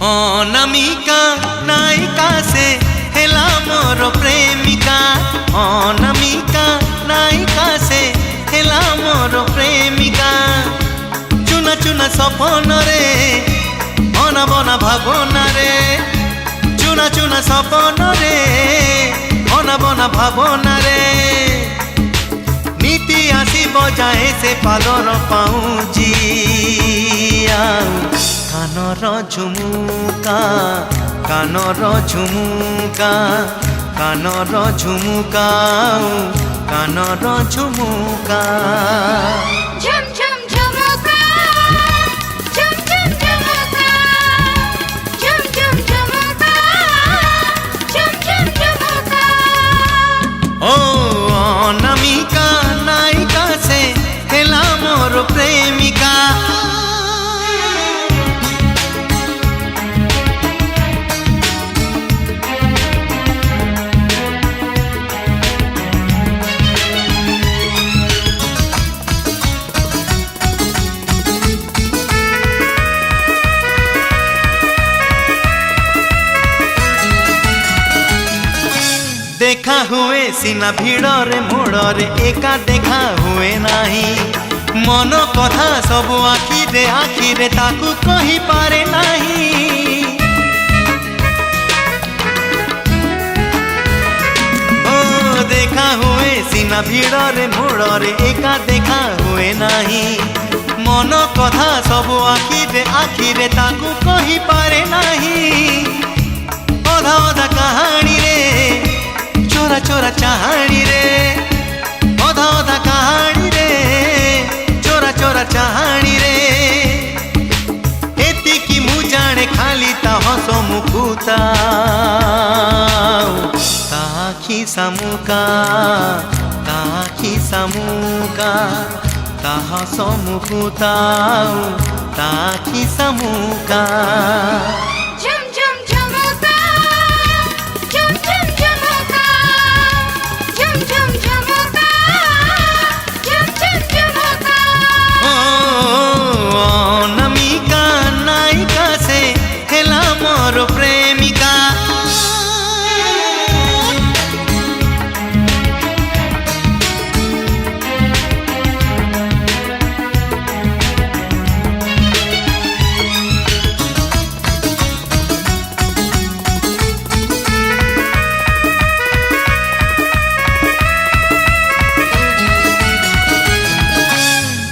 अनामिका नायिका से हेला मोर प्रेमिका। अनामिका नायिका से हेला मोर प्रेमिका। चुना चुना सपन रे अना बना भावना रे। चुना चुना सपन रे अना बना भावना रे। नीति आसी बजाए से पालर पाऊँ कानर झुमुका कानर झुमुका कानर झुमुका कानर झुमुका। झुम झुम झुमुका झुम झुम झुमुका झुम झुम झुमुका झुम झुम झुमुका। ओ अनामिका नायिका से हेला मोर प्रेमिका। देखा हुए सीना भिड़रे मोड़रे एका देखा हुए नाही। मन कथा सब आखिरे आखिरे ताकू कही पारे नाही। ओ देखा हुए सीना भिड़रे मोड़रे एका देखा हुए नाही। मन कथा सब आखिरे आखिरे ताकू कही पारे नाही। अधा अधा कहानी रे चोरा चोरा चाहानी रे। अधा अधा कहानी रे चोरा चोरा चाहानी रे। एतिकी मु जाने खाली ता हस मुकुता ताखी सामुका ताखी सामुका ता हस मुकुता ताखी सामुका। झुम झुम झुमुका झुम झुम झुमुका झुम झुम झुमुका झुम झुम झुमुका। ओ अनामिका नायिका से हेला मोर प्रेमिका।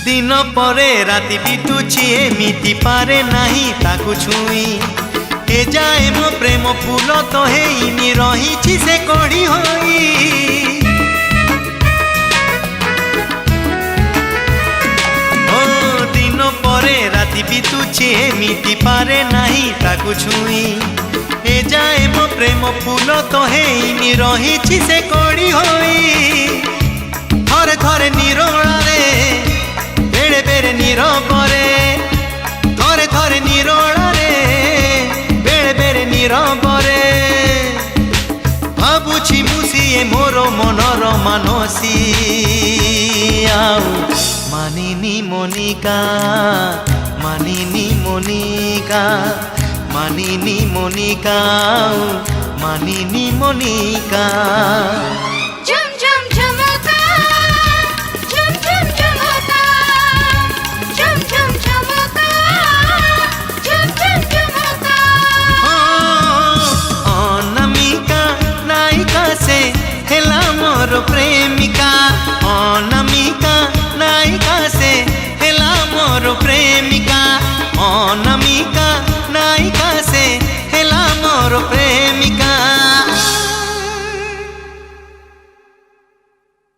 दिन परे राति बितुची एमिति पारे नाही ताकू छुई। ए जाए मो प्रेम फूल तो हेइनी रही से कड़ी होई। ओ दिन परे राति बितुची एमिति पारे नाही ताकू छुई। ए जाए मो प्रेम फूल तो हेइनी रही से कड़ी होई। थरे थरे निरोला रे बेड़े बेड़े नीरबरे। थरे थरे निरोला रे बेड़े बेड़े नीरबरे। भाबुछि मुसिए मोर मनर मानसी मानिनी मोनिका मानिनी मोनिका मानिनी मोनिका मानिनी मोनिका।